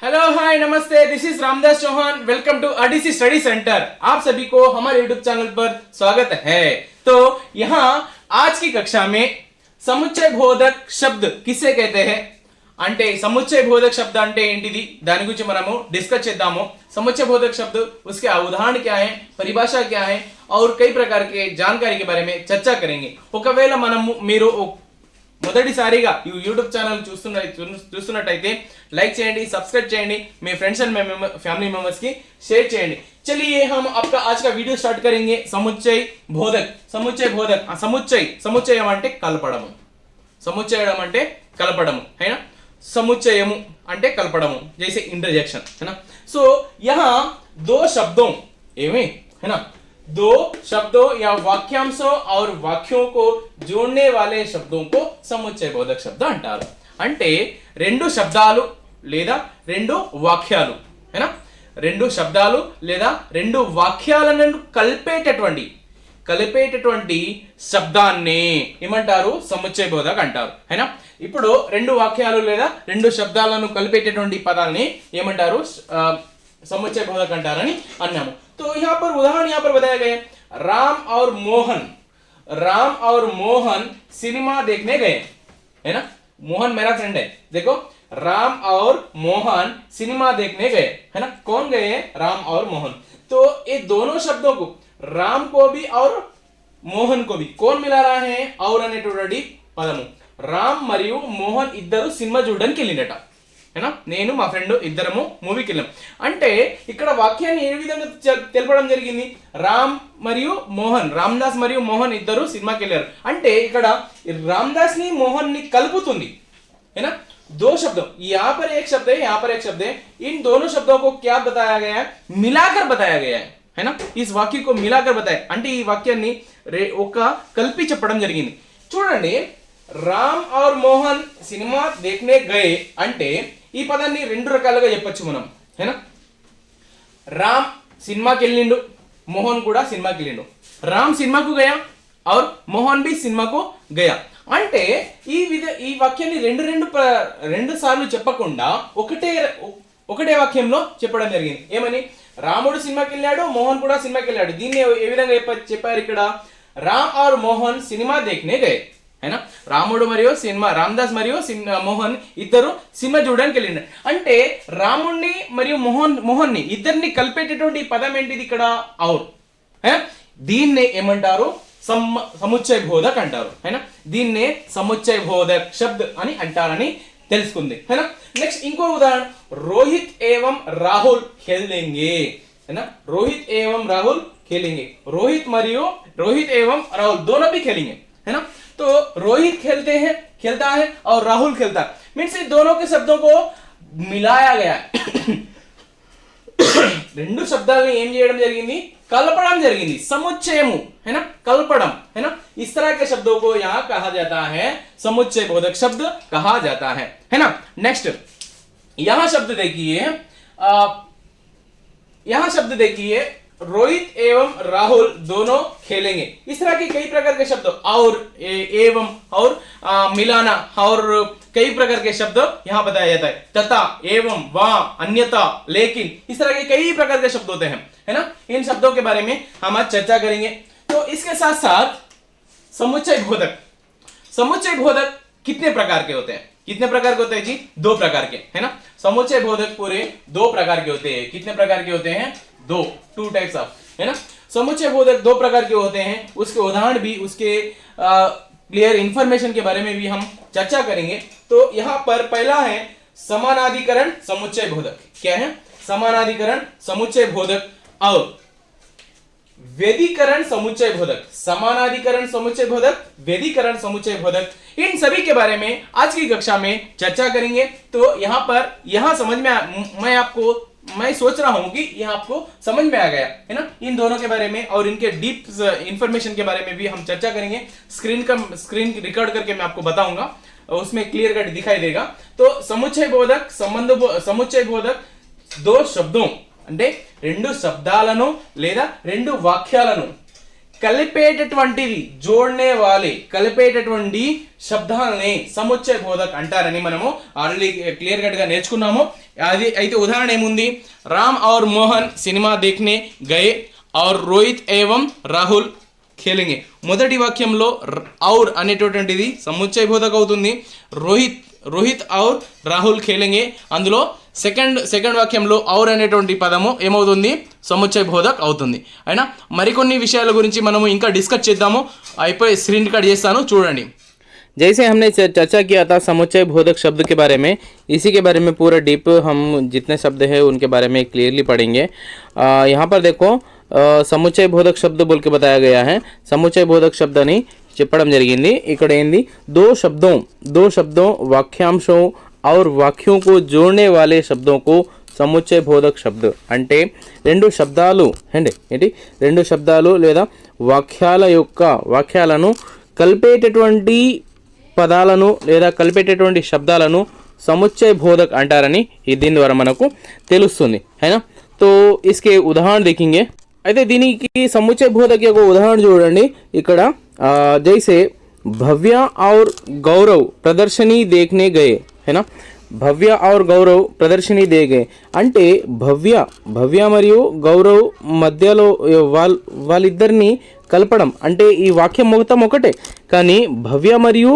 Hello hi namaste, this is Ramdas Chauhan. Welcome to RDC study centre. आप सभी को हमारे यूट्यूब चैनल पर स्वागत है। तो यहाँ आज की कक्षा में समुच्चय बोधक शब्द किसे कहते हैं అంటే समुच्चय बोधक शब्द అంటే ఏంటిది దాని గురించి మనము డిస్కస్ చేద్దాము। समुच्चय बोधक शब्द उसके उदाहरण क्या है, परिभाषा क्या है और कई प्रकार के जानकारी के बारे में चर्चा करेंगे। ఒకవేళ మనము మీరు మొదటిసారిగా ఈ యూట్యూబ్ ఛానల్ చూస్తున్నట్టయితే लाइक చేయండి, सब्सक्राइब చేయండి, మీ फ्रेंड्स एंड फैमिली मेंबर्स की शेयर చేయండి। चलिए हम आपका आज का वीडियो स्टार्ट करेंगे। समुच्चय बोधक, समुच्चय बोधक, समुच्चयम అంటే కలపడము, సముచ్చయడం అంటే కలపడము है ना, समुच्चयము అంటే కలపడము जैसे इंटरजेक्शन है ना। सो यहाँ दो शब्दों एवं है ना, दो शब्दों या वाक्यांशों और वाक्यों को जोड़ने वाले शब्दों को समुच्चय बोधक शब्द अंटाరు। అంటే రెండు శబ్దాలు లేదా రెండు వాక్యాలు है ना, రెండు శబ్దాలు లేదా రెండు వాక్యాలను కలిపేటటువంటి శబ్దాన్ని ఏమంటారు, సముచ్చయ బోధక అంటారు है ना। ఇప్పుడు రెండు వాక్యాలు లేదా రెండు శబ్దాలను కలిపేటటువంటి పదాన్ని ఏమంటారు, समुच्चय बोधक अंटारनी अन्नामु। तो यहाँ पर उदाहरण यहाँ पर बताया गया, राम और मोहन सिनेमा देखने गए है ना। मोहन मेरा फ्रेंड है, देखो राम और मोहन सिनेमा देखने गए है ना। कौन गए, राम और मोहन। तो ये दोनों शब्दों को, राम को भी और मोहन को भी कौन मिला रहा है, और అనేటువంటి పదము రామ్ మరియు మోహన్ ఇద్దరు సినిమా చూడడానికి వెళ్ళినట है ना। నేను మా ఫ్రెండ్ ఇద్దరము మూవీకి వెళ్ళాం అంటే ఇక్కడ వాక్యాన్ని ఏ విధంగా తెలపడం జరిగింది, రామ్ మరియు మోహన్, రామదాస్ మరియు మోహన్ ఇద్దరు సినిమాకి వెళ్ళారు అంటే ఇక్కడ रामदास ని మోహన్ ని కలుపుతుంది है ना। दो शब्दों, यहाँ पर एक शब्द है, यहाँ पर एक शब्द है, इन दोनों शब्दों को क्या बताया गया है, मिलाकर बताया गया है ना। इस वाक्य को मिलाकर बताया అంటే ఈ వాక్యాన్ని ఒక కలిపి చెప్పడం జరిగింది। చూడండి, రామ్ और మోహన్ సినిమా देखने गए అంటే ఈ పదాన్ని రెండు రకాలుగా చెప్పొచ్చు మనం है ना। రామ్ సినిమాకి వెళ్ళిండు, మోహన్ కూడా సినిమాకి వెళ్ళిండు। రామ్ సినిమాకు గయా और మోహన్ भी సినిమాకు గయా అంటే ఈ వాక్యాన్ని రెండు సార్లు చెప్పకుండా ఒకటే వాక్యంలో చెప్పడం జరిగింది। ఏమని, రాముడు సినిమాకి వెళ్ళాడు, మోహన్ కూడా సినిమాకి వెళ్ళాడు। దీన్ని ఏ విధంగా చెప్పారు ఇక్కడ, రామ్ और మోహన్ సినిమా देखने गए है ना। రాముడు మరియు సినిమా, రామదాస్ మరియు మోహన్ ఇద్దరు సినిమా చూడడానికి వెళ్ళిండు అంటే రాముణ్ణి మరియు మోహన్ని ఇద్దరిని కలిపేటటువంటి పదం ఏంటిది ఇక్కడ, ఔర్ है। దీన్నే ఏమంటారు, సముచ్చయ బోధక్ అంటారు है ना। దీన్నే సముచ్చయ బోధక్ శబ్द అని అంటారని తెలుసుకుంది है ना। నెక్స్ట్ ఇంకో ఉదాహరణ, రోహిత్ एवं రాహుల్ खेलेंगे है ना। रोहित एवं राहुल खेलेंगे, रोहित एवं राहुल दोनों भी खेलेंगे है ना। तो रोहित खेलता है और राहुल खेलता है, मीन्स दोनों के शब्दों को मिलाया गया है। రెండు శబ్దాలను ఏం చేయడం జరిగింది, కలపడం జరిగింది, समुच्चयము है ना, कलपड़म है ना। इस तरह के शब्दों को यहाँ कहा जाता है समुच्चय बोधक शब्द कहा जाता है ना। नेक्स्ट यहाँ शब्द देखिए, रोहित एवं राहुल दोनों खेलेंगे। इस तरह के कई प्रकार के शब्द और एवं और मिलाना और कई प्रकार के शब्द यहाँ बताया जाता है। तथा, एवं, वा, अन्यथा, लेकिन, इस तरह के कई प्रकार के शब्द होते हैं है ना। इन शब्दों के बारे में हम आज चर्चा करेंगे। तो इसके साथ साथ समुच्चय बोधक कितने प्रकार के होते हैं, कितने प्रकार के होते हैं जी, दो प्रकार के है ना। समुच्चय बोधक पूरे दो प्रकार के होते हैं। कितने प्रकार के होते हैं, टू टाइप्स ऑफ है ना। समुच्चय बोधक दो प्रकार के होते हैं, उसके उदाहरण भी, उसके क्लियर इंफॉर्मेशन के बारे में भी हम चर्चा करेंगे। तो यहाँ पर पहला है समानाधिकरण समुच्चय बोधक। क्या है, समानाधिकरण समुच्चय बोधक और व्यधिकरण समुच्चय बोधक। समानाधिकरण समुच्चय बोधक, व्यधिकरण समुच्चय बोधक, इन सभी के बारे में आज की कक्षा में चर्चा करेंगे। तो यहाँ समझ में मैं सोच रहा हूं कि यह आपको समझ में आ गया है ना। इन दोनों के बारे में और इनके डीप इंफॉर्मेशन के बारे में भी हम चर्चा करेंगे। स्क्रीन रिकॉर्ड करके मैं आपको बताऊंगा, उसमें क्लियर कट दिखाई देगा। तो समुच्चय बोधक दो शब्दों అంటే రెండు శబ్దాలను లేదా రెండు వాక్యాలను కలిపేటటువంటిది జోడనే వాలే కలిపేటటువంటి శబ్దాలని సముచ్చయ బోధక్ అంటారని మనము ఆల్రెడీ క్లియర్ కట్ గా నేర్చుకున్నాము. అది అయితే ఉదాహరణ ఏముంది, రామ్ और मोहन సినిమా देखने गए और రోహిత్ एवं రాహుల్ खेलेंगे. మొదటి వాక్యంలో ఔర్ అనేటటువంటిది సముచ్చయ బోధక్ అవుతుంది. రోహిత్ और రాహుల్ खेलेंगे అందులో సెకండ్ వాక్యంలో ఔర్ అనేటువంటి పదము ఏమవుతుంది, సముచ్చయ బోధక్ అవుతుంది. అయినా మరికొన్ని విషయాల గురించి మనము ఇంకా డిస్కస్ చేద్దాము. అయిపోయి స్క్రీన్ రికార్డ్ చేస్తాను చూడండి. जैसे हमने चर्चा किया था समुच्चय बोधक शब्द के बारे में, इसी के बारे में पूरा डीप हम जितने शब्द हैं उनके बारे में क्लियरली पढ़ेंगे. यहाँ पर देखो समुच्चय बोधक शब्द बोल के बताया गया है. समुच्चय बोधक शब्द అని చెప్పడం జరిగింది. ఇక్కడ ఏంది, दो शब्दों वाक्यांशों और वाक्यों को जोड़ने वाले शब्दों को సముచ్చయ బోధక్ శబ్ద అంటే రెండు శబ్దాలు లేదా వాక్యాలను కలిపేటటువంటి పదాలను లేదా కలిపేటటువంటి శబ్దాలను సముచ్చయ బోధక్ అంటారని దీని ద్వారా మనకు తెలుస్తుంది. है ना. तो इसके उदाहरण देखेंगे. అయితే దీనికి సముచ్చయ బోధక్ యొక్క ఉదాహరణ చూడండి. ఇక్కడ जैसे भव्य और गौरव प्रदर्शनी देखने गए. है ना. భవ్య और గౌరవ్ ప్రదర్శని దేగే అంటే భవ్య మరియు గౌరవ్ మధ్యలో వాళ్ళిద్దరిని కలపడం అంటే ఈ వాక్యం మొత్తం ఒకటే, కానీ భవ్య మరియు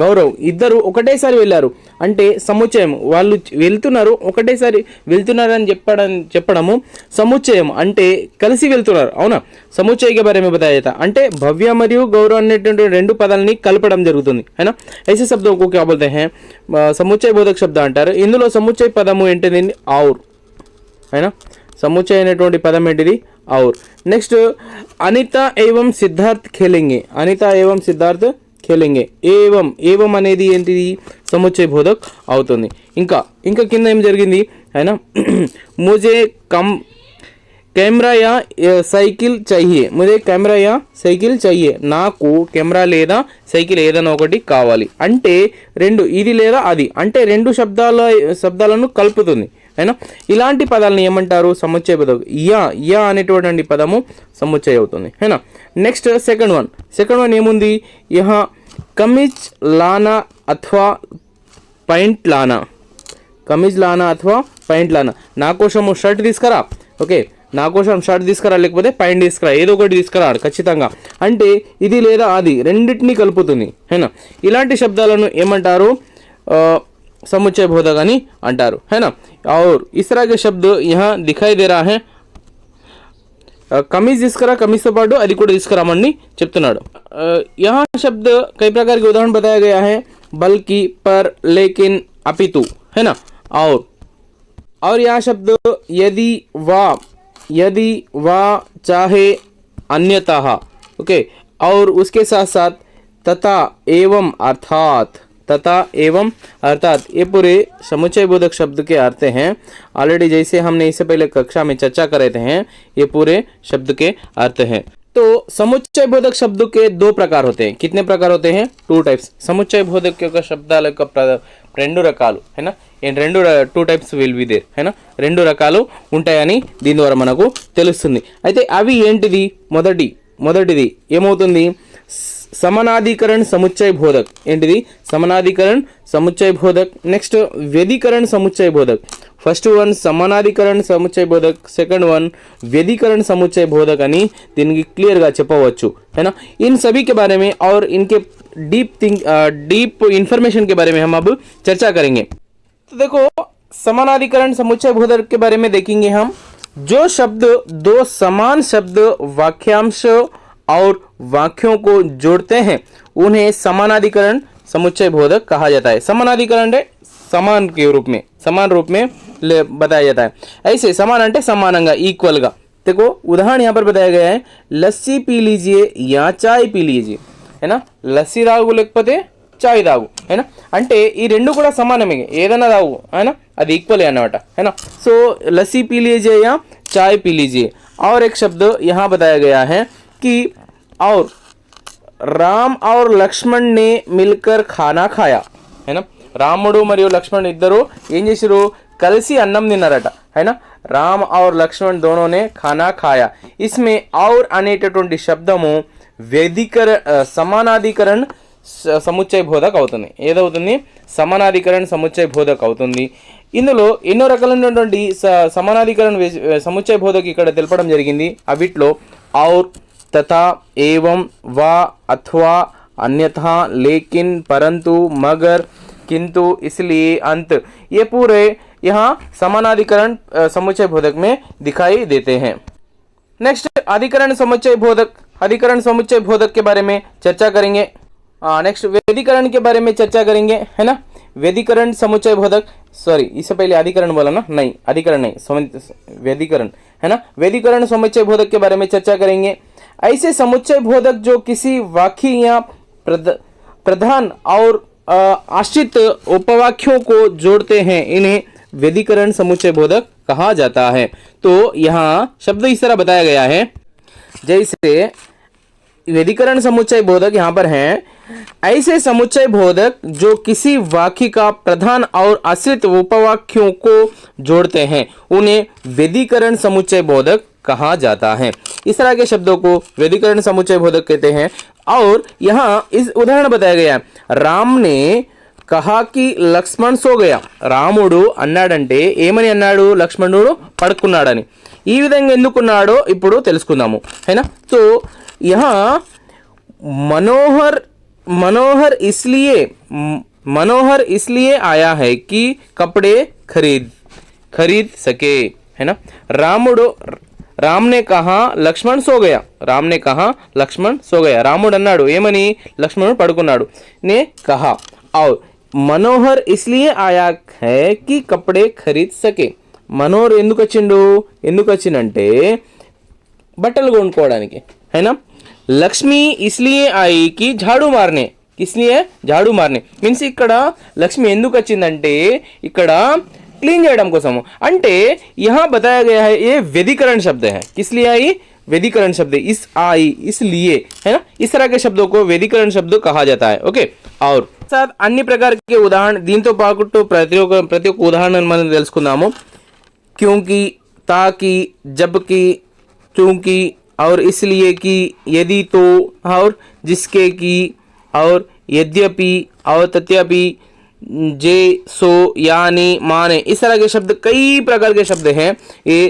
గౌరవ్ ఇద్దరు ఒకటేసారి వెళ్ళారు అంటే సముచ్చయం. వాళ్ళు ఒకటేసారి వెళ్తున్నారని చెప్పడము సముచ్చయం అంటే కలిసి వెళ్తున్నారు. అవునా. సముచ్చయ के बारे में बताया जाता అంటే భవ్య మరియు గౌరవ్ అనేటువంటి రెండు పదాలని కలపడం జరుగుతుంది. అయినా ऐसे शब्दों को क्या बोलते हैं, సముచ్చయ బోధక శబ్ద అంటారు. ఇందులో సముచ్చయ పదము ఏంటిది, ఔర్. అయినా సముచ్చయ అనేటువంటి పదం ఏంటిది, ఔర్. నెక్స్ట్ అనిత ఏవం సిద్ధార్థ్ ఖేలెంగే. ఏవం అనేది ఏంటిది, సముచ్చయ బోధక్ అవుతుంది. ఇంకా కింద ఏం జరిగింది, అయినా ముజే కెమెరా యా సైకిల్ चाहिए. నాకు కెమెరా లేదా సైకిల్ ఏదైనా ఒకటి కావాలి అంటే రెండు, ఇది లేదా అది అంటే రెండు శబ్దాలను కలుపుతుంది. అయినా ఇలాంటి పదాలను ఏమంటారు, సముచ్చయ బోధక్. యా అనేటువంటి పదము సముచ్చయ అవుతుంది. అయినా నెక్స్ట్ సెకండ్ వన్ ఏముంది, యహా కమీజ్ లానా అథవా पैंट లానా. నా కోసము షర్ట్ తీసుకురా. ఓకే, నా కోసం షర్ట్ తీసుకురా లేకపోతే ప్యాంట్ తీసుకురా, ఏదో ఒకటి తీసుకురా ఖచ్చితంగా అంటే ఇది లేదా అది రెండింటినీ కలుపుతుంది. है ना. ఇలాంటి శబ్దాలను ఏమంటారు, समुच्चय बोधक అని అంటారు. है ना. और इस तरह के शब्द यहाँ दिखाई दे रहा है. कमीज తీసుకురా, कमीज తో పాటు అది కూడా తీసుకురామని చెప్తున్నాడు. यहाँ शब्द कई प्रकार के उदाहरण बताया गया है, बल्कि, पर, लेकिन, अपितु. है ना. और यहाँ शब्द यदि वा चाहे अन्यतः. ओके. और उसके साथ साथ तथा एवं अर्थात ये पूरे समुच्चय बोधक शब्द के अर्थ हैं. ऑलरेडी जैसे हमने इससे पहले कक्षा में चर्चा करे थे, ये पूरे शब्द के अर्थ हैं. तो समुच्चय बोधक शब्द के दो प्रकार होते हैं. कितने प्रकार होते हैं, 2 टाइप्स. समुच्चय बोधक యొక్క శబ్దాల యొక్క రెండు రకాలు. है ना. ఈ రెండు 2 టైప్స్ విల్ బి దేర్. है ना. రెండు రకాలు ఉంటాయని దీని ద్వారా మనకు తెలుస్తుంది. అయితే అవి ఏంటిది, మొదటిది ఏమవుతుంది, समानाधिकरण समुच्चय बोधक. ఏంటిది, समानाधिकरण समुच्चय बोधक. నెక్స్ట్ వ్యధికరణ समुच्चय बोधक. ఫస్ట్ వన్ సమానాధికరణ సముచ్చయ బోధక్, సెకండ్ వన్ వ్యధికరణ సముచ్చయ బోధక్ అని దీనికి క్లియర్గా చెప్పవచ్చు. है ना. इन सभी के बारे में और इनके डीप इंफॉर्मेशन के बारे में हम अब चर्चा करेंगे. तो देखो समानाधिकरण समुच्चय बोधक के बारे में देखेंगे हम. जो शब्द दो समान शब्द वाक्यांश और वाक्यों को जोड़ते हैं उन्हें समानाधिकरण समुच्चय बोधक कहा जाता है. समानाधिकरण है समान रूप में बताया जाता है. ऐसे समान अंटे समानंगा, इक्वल गा. देखो उदाहरण यहाँ पर बताया गया है, लस्सी पी लीजिए या चाय पी लीजिए. है ना. लस्सी తాగు లేకపోతే చాయ్ తాగు. है ना. అంటే ఈ రెండు కూడా సమానమే, ఏదైనా తాగు. है ना. అది ఈక్వల్ అన్నమాట. है ना. सो लस्सी पी लीजिए या चाय पी लीजिए. और एक शब्द यहाँ बताया गया है कि और राम और लक्ष्मण ने मिलकर खाना खाया. है ना. రాముడు మరియు లక్ష్మణుడు ఇద్దరు ఏం చేశారు, కలిసి అన్నం తిన్నారట है ना రామ్ और లక్ష్మణ్ दोनों ने खाना खाया इसमें और అనేటటువంటి శబ్దము సమానాధికరణ సముచ్చయ బోధక అవుతుంది ఏదవుతుంది సమానాధికరణ సముచ్చయ బోధక అవుతుంది ఇందులో ఎన్నో రకాలైనటువంటి సమానాధికరణ సముచ్చయ బోధక ఇక్కడ తెలపడం జరిగింది అవిట్లో और तथा एवं वा अथवा अन्यथा लेकिन परंतु मगर किंतु इसलिए अंत ये पूरे यहाँ समानाधिकरण समुच्चय बोधक में दिखाई देते हैं। नेक्स्ट अधिकरण समुच्चय बोधक के बारे में चर्चा करेंगे। नेक्स्ट वेदीकरण के बारे में चर्चा करेंगे है ना। वेदीकरण समुच्चय बोधक सॉरी इससे पहले अधिकरण बोला ना नहीं अधिकरण नहीं वेदीकरण है ना। वेदीकरण समुच्चय बोधक के बारे में चर्चा करेंगे। ऐसे समुच्चय बोधक जो किसी वाक्य या प्रधान और आश्रित उपवाक्यों को जोड़ते हैं इन्हें वेदीकरण समुच्चय बोधक कहा जाता है। तो यहाँ शब्द इस तरह बताया गया है जैसे वेदीकरण समुच्चय बोधक यहाँ पर हैं ऐसे समुच्चय बोधक जो किसी वाक्य का प्रधान और आश्रित उपवाक्यों को जोड़ते हैं उन्हें वेदीकरण समुच्चय बोधक कहा जाता है। इस तरह के शब्दों को वेदीकरण समुच्चय बोधक कहते हैं। और यहाँ इस उदाहरण बताया गया है राम ने कहा कि లక్ష్మణ్ సో గయా రాముడు అన్నాడంటే ఏమని అన్నాడు లక్ష్మణుడు పడుకున్నాడని ఈ విధంగా ఎందుకున్నాడో ఇప్పుడు తెలుసుకుందాము हैना। तो यहाँ मनोहर इसलिए आया है कि कपड़े खरीद सके है ना। राम ने कहा लक्ष्मण सो गया रामुడు అన్నాడు ఏమని లక్ష్మణుడు పడుకున్నాడు ने कहा और मनोहर इसलिए आया है कि कपड़े खरीद सके మనోహర్ ఎందుకు వచ్చిందంటే బట్టలు కొనుక్కోవడానికి है ना। లక్ష్మి इसलिए आई कि झाड़ू मारने झाड़ू मारने मीन्स ఇక్కడ లక్ష్మి ఎందుకు వచ్చిందంటే ఇక్కడ क्लीन చేయడం కోసము అంటే यहाँ बताया गया है ये व्यधिकरण शब्द है किस लिए आई व्यधिकरण शब्द इस आई इसलिए है ना। इस तरह के शब्दों को व्यधिकरण शब्द कहा जाता है ओके। और साथ अन्य प्रकार के उदाहरण దీంతో పాటు ప్రతి ఒక్క ఉదాహరణ మనం తెలుసుకుందాము। क्योंकि ताकि जबकि क्योंकि और इसलिए कि यदि तो और जिसके की और यद्यपि और तथ्यपि जे सो यानी माने इस तरह के शब्द कई प्रकार के शब्द हैं ये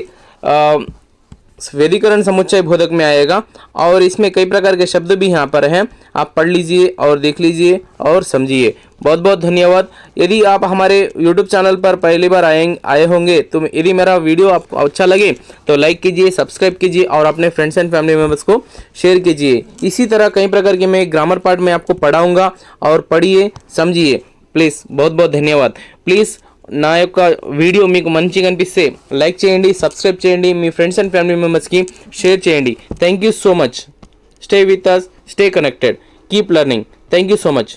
वेदीकरण समुच्चय बोधक में आएगा। और इसमें कई प्रकार के शब्द भी यहाँ पर हैं आप पढ़ लीजिए और देख लीजिए और समझिए। बहुत बहुत धन्यवाद। यदि आप हमारे YouTube चैनल पर पहली बार आए होंगे तो यदि मेरा वीडियो आपको अच्छा लगे तो लाइक कीजिए सब्सक्राइब कीजिए और अपने फ्रेंड्स एंड फैमिली मेम्बर्स को शेयर कीजिए। इसी तरह कई प्रकार के मैं ग्रामर पार्ट में आपको पढ़ाऊँगा और पढ़िए समझिए प्लीज़। बहुत बहुत धन्यवाद। प्लीज़ నా యొక్క వీడియో మీకు మంచిగా అనిపిస్తే లైక్ చేయండి సబ్స్క్రైబ్ చేయండి మీ ఫ్రెండ్స్ అండ్ ఫ్యామిలీ మెంబర్స్కి షేర్ చేయండి। Thank you so much. Stay with us, stay connected, keep learning. Thank you so much.